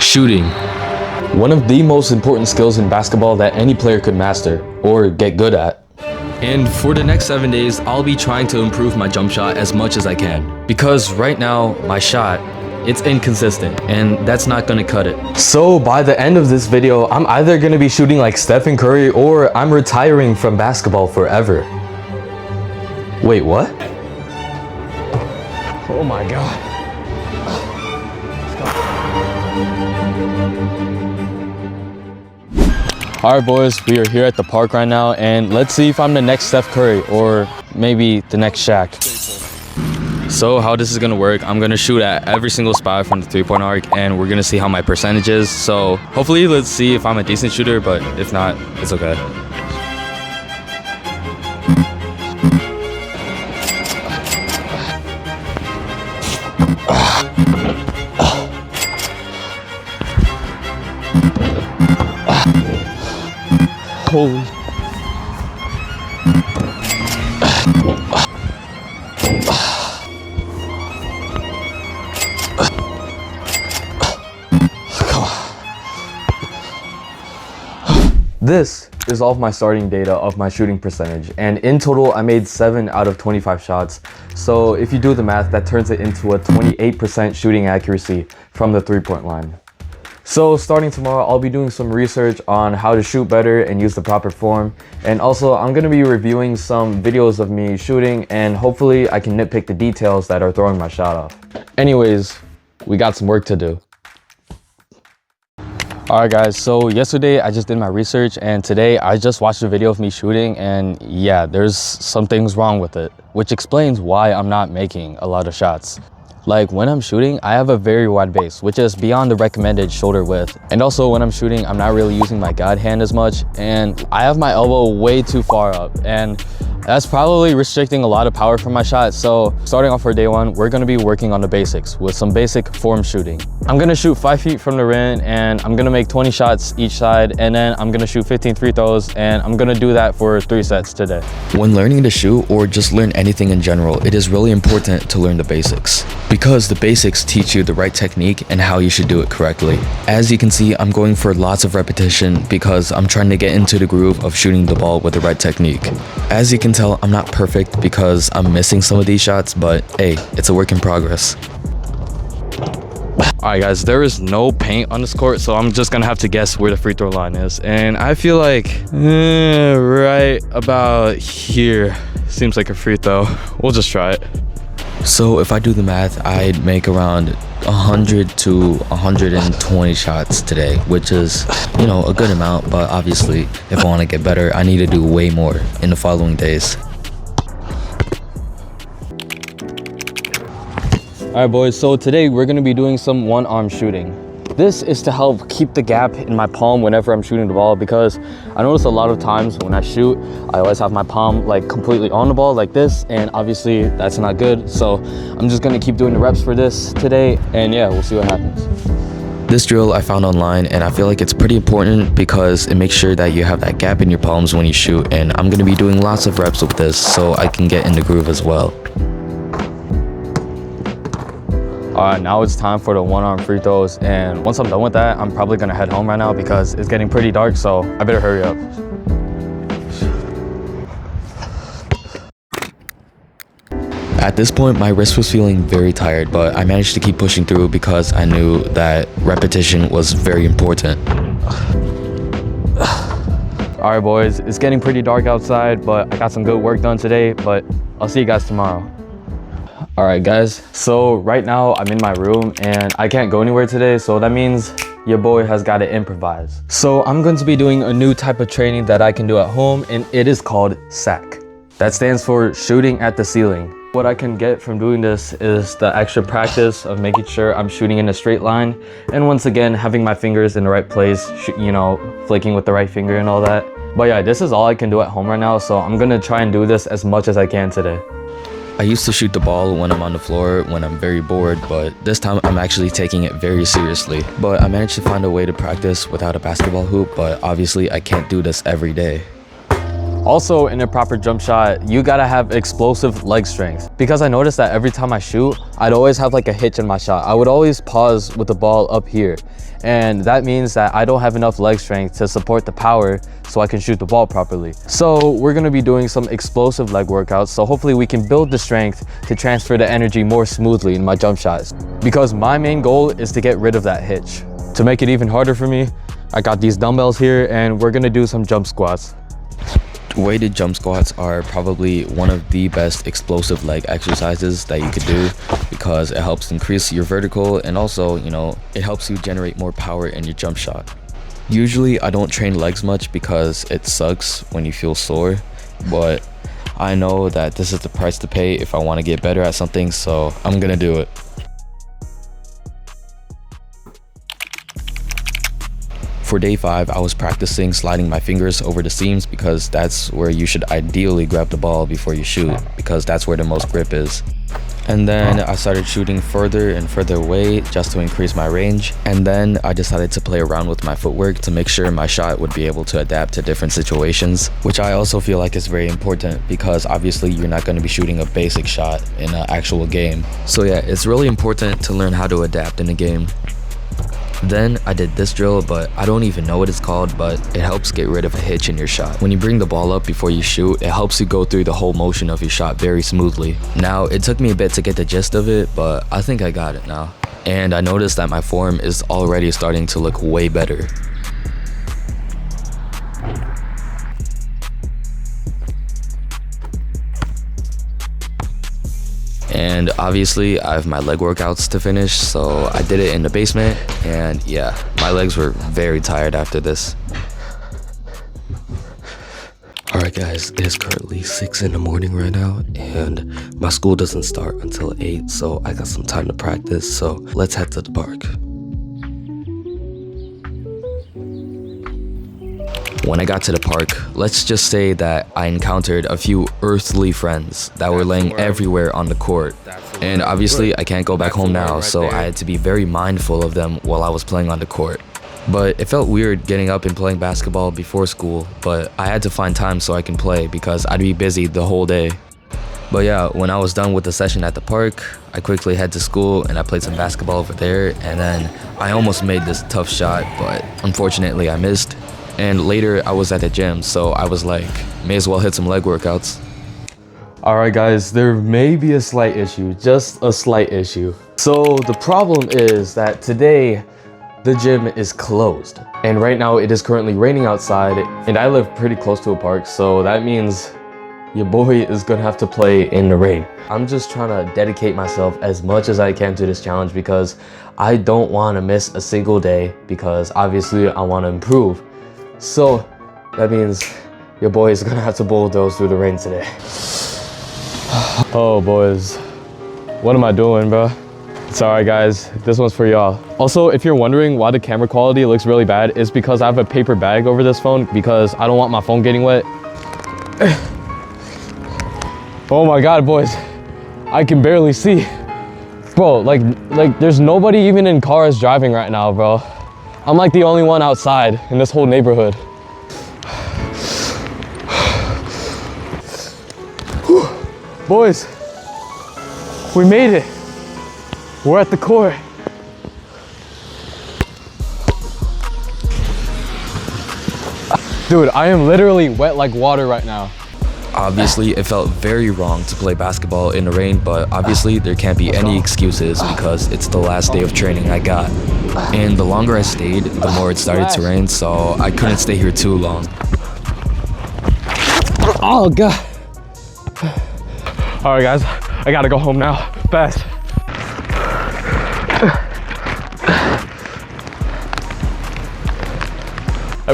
Shooting. One of the most important skills in basketball that any player could master or get good at. And for the next 7 days, I'll be trying to improve my jump shot as much as I can. Because right now, my shot, it's inconsistent, and that's not gonna cut it. So by the end of this video, I'm either gonna be shooting like Stephen Curry or I'm retiring from basketball forever. Wait, what? Oh my God. Alright boys, we are here at the park right now, and let's see if I'm the next Steph Curry or maybe the next Shaq. So how this is gonna work, I'm gonna shoot at every single spot from the 3-point arc, and we're gonna see how my percentage is. So hopefully let's see if I'm a decent shooter, but if not, it's okay. Holy. This is all of my starting data of my shooting percentage, and in total I made 7 out of 25 shots. So if you do the math, that turns it into a 28% shooting accuracy from the 3-point line. So starting tomorrow, I'll be doing some research on how to shoot better and use the proper form. And also, I'm gonna be reviewing some videos of me shooting, and hopefully I can nitpick the details that are throwing my shot off. Anyways, we got some work to do. Alright guys, so yesterday I just did my research, and today I just watched a video of me shooting, and yeah, there's some things wrong with it, which explains why I'm not making a lot of shots. Like when I'm shooting, I have a very wide base, which is beyond the recommended shoulder width. And also when I'm shooting, I'm not really using my guide hand as much, and I have my elbow way too far up, and that's probably restricting a lot of power from my shot. So starting off for day one, we're gonna be working on the basics with some basic form shooting. I'm gonna shoot 5 feet from the rim, and I'm gonna make 20 shots each side, and then I'm gonna shoot 15 free throws, and I'm gonna do that for 3 sets today. When learning to shoot or just learn anything in general, it is really important to learn the basics, because the basics teach you the right technique and how you should do it correctly. As you can see, I'm going for lots of repetition because I'm trying to get into the groove of shooting the ball with the right technique. As you can tell, I'm not perfect because I'm missing some of these shots, but hey, it's a work in progress. Alright guys, there is no paint on this court, so I'm just gonna have to guess where the free throw line is. And I feel like right about here seems like a free throw. We'll just try it. So if I do the math, I'd make around 100 to 120 shots today, which is, you know, a good amount, but obviously if I want to get better, I need to do way more in the following days. Alright boys, so today we're going to be doing some one-arm shooting. This is to help keep the gap in my palm whenever I'm shooting the ball, because I notice a lot of times when I shoot, I always have my palm like completely on the ball like this, and obviously that's not good. So I'm just gonna keep doing the reps for this today, and yeah, we'll see what happens. This drill I found online, and I feel like it's pretty important because it makes sure that you have that gap in your palms when you shoot, and I'm gonna be doing lots of reps with this so I can get in the groove as well. Alright, now it's time for the one-arm free throws, and once I'm done with that, I'm probably gonna head home right now because it's getting pretty dark, so I better hurry up. At this point, my wrist was feeling very tired, but I managed to keep pushing through because I knew that repetition was very important. Alright boys, it's getting pretty dark outside, but I got some good work done today, but I'll see you guys tomorrow. Alright guys, so right now I'm in my room and I can't go anywhere today, so that means your boy has got to improvise. So I'm going to be doing a new type of training that I can do at home, and it is called SAC. That stands for shooting at the ceiling. What I can get from doing this is the extra practice of making sure I'm shooting in a straight line, and once again having my fingers in the right place, you know, flicking with the right finger and all that. But yeah, this is all I can do at home right now, so I'm gonna try and do this as much as I can today. I used to shoot the ball when I'm on the floor when I'm very bored, but this time I'm actually taking it very seriously. But I managed to find a way to practice without a basketball hoop, but obviously I can't do this every day. Also, in a proper jump shot, you gotta have explosive leg strength. Because I noticed that every time I shoot, I'd always have like a hitch in my shot. I would always pause with the ball up here. And that means that I don't have enough leg strength to support the power so I can shoot the ball properly. So we're gonna be doing some explosive leg workouts. So hopefully we can build the strength to transfer the energy more smoothly in my jump shots. Because my main goal is to get rid of that hitch. To make it even harder for me, I got these dumbbells here and we're gonna do some jump squats. Weighted jump squats are probably one of the best explosive leg exercises that you could do because it helps increase your vertical and also, you know, it helps you generate more power in your jump shot. Usually I don't train legs much because it sucks when you feel sore, but I know that this is the price to pay if I want to get better at something, so I'm gonna do it. For day 5, I was practicing sliding my fingers over the seams because that's where you should ideally grab the ball before you shoot, because that's where the most grip is. And then I started shooting further and further away just to increase my range. And then I decided to play around with my footwork to make sure my shot would be able to adapt to different situations, which I also feel like is very important because obviously you're not going to be shooting a basic shot in an actual game. So yeah, it's really important to learn how to adapt in a game. Then I did this drill, but I don't even know what it's called, but it helps get rid of a hitch in your shot. When you bring the ball up before you shoot, it helps you go through the whole motion of your shot very smoothly. Now, it took me a bit to get the gist of it, but I think I got it now. And I noticed that my form is already starting to look way better. And obviously I have my leg workouts to finish, so I did it in the basement, and yeah, my legs were very tired after this. Alright guys, it is currently 6 in the morning right now, and my school doesn't start until 8, so I got some time to practice, so let's head to the park. When I got to the park, let's just say that I encountered a few earthly friends that were laying everywhere on the court. And obviously I can't go back home now, so I had to be very mindful of them while I was playing on the court. But it felt weird getting up and playing basketball before school, but I had to find time so I can play because I'd be busy the whole day. But yeah, when I was done with the session at the park, I quickly head to school and I played some basketball over there, and then I almost made this tough shot, but unfortunately I missed. And later I was at the gym, so I was like, may as well hit some leg workouts. Alright guys, there may be a slight issue, just a slight issue. So the problem is that today the gym is closed. And right now it is currently raining outside, and I live pretty close to a park, so that means your boy is gonna have to play in the rain. I'm just trying to dedicate myself as much as I can to this challenge because I don't want to miss a single day because obviously I want to improve. So that means your boy is gonna have to bulldoze through the rain today. Oh boys, what am I doing, bro? It's alright guys, this one's for y'all. Also, if you're wondering why the camera quality looks really bad, it's because I have a paper bag over this phone because I don't want my phone getting wet. Oh my god, boys, I can barely see. Bro, like there's nobody even in cars driving right now, bro. I'm like the only one outside in this whole neighborhood. Whew. Boys, we made it. We're at the court. Dude, I am literally wet like water right now. Obviously, it felt very wrong to play basketball in the rain, but obviously there can't be any excuses because it's the last day of training I got. And the longer I stayed, the more it started to rain, so I couldn't stay here too long. Oh god. Alright guys, I gotta go home now, fast.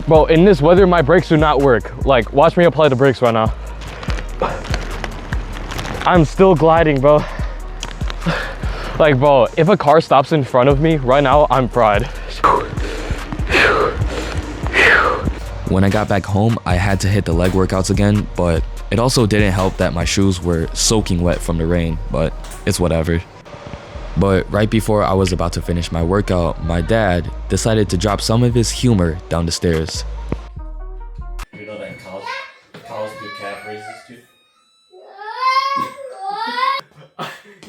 Bro, in this weather, my brakes do not work. Like, watch me apply the brakes right now. I'm still gliding, bro. Like, bro, if a car stops in front of me right now, I'm fried. When I got back home, I had to hit the leg workouts again, but it also didn't help that my shoes were soaking wet from the rain, but it's whatever. But right before I was about to finish my workout, my dad decided to drop some of his humor down the stairs. You know that in college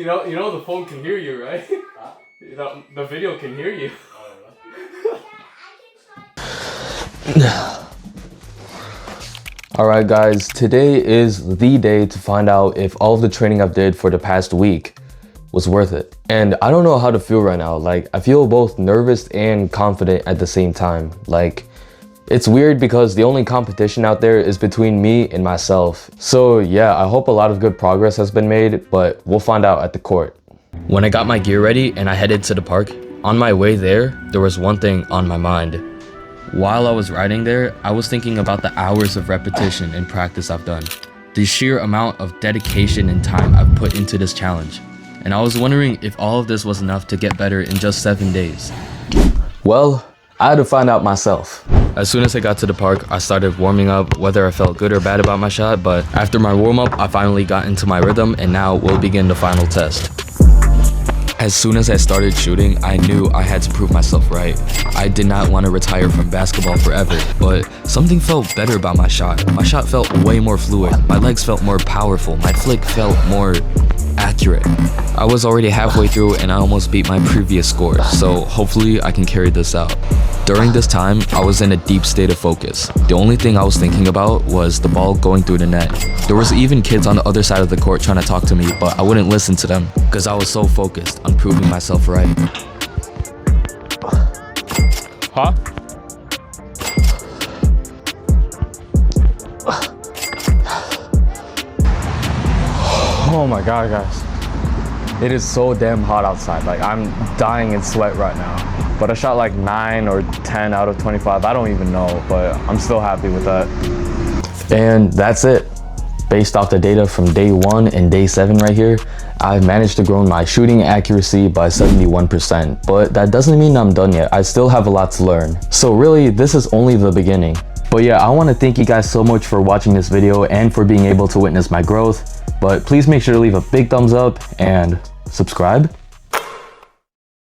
You know the phone can hear you, right? Huh? The video can hear you. Alright guys, today is the day to find out if all of the training I've did for the past week was worth it. And I don't know how to feel right now. Like, I feel both nervous and confident at the same time. Like, it's weird because the only competition out there is between me and myself. So yeah, I hope a lot of good progress has been made, but we'll find out at the court. When I got my gear ready and I headed to the park, on my way there was one thing on my mind. While I was riding there, I was thinking about the hours of repetition and practice I've done. The sheer amount of dedication and time I've put into this challenge. And I was wondering if all of this was enough to get better in just 7 days. Well, I had to find out myself. As soon as I got to the park, I started warming up, whether I felt good or bad about my shot, but after my warm-up, I finally got into my rhythm, and now we'll begin the final test. As soon as I started shooting, I knew I had to prove myself right. I did not want to retire from basketball forever, but something felt better about my shot. My shot felt way more fluid, my legs felt more powerful, my flick felt more accurate. I was already halfway through and I almost beat my previous score, so hopefully I can carry this out. During this time, I was in a deep state of focus. The only thing I was thinking about was the ball going through the net. There was even kids on the other side of the court trying to talk to me, but I wouldn't listen to them because I was so focused on proving myself right. Huh? Oh my god, guys. It is so damn hot outside. Like, I'm dying in sweat right now. But I shot like 9 or 10 out of 25. I don't even know, but I'm still happy with that. And that's it. Based off the data from day 1 and day 7 right here, I've managed to grow my shooting accuracy by 71%. But that doesn't mean I'm done yet. I still have a lot to learn. So really, this is only the beginning. But yeah, I want to thank you guys so much for watching this video and for being able to witness my growth. But please make sure to leave a big thumbs up and subscribe.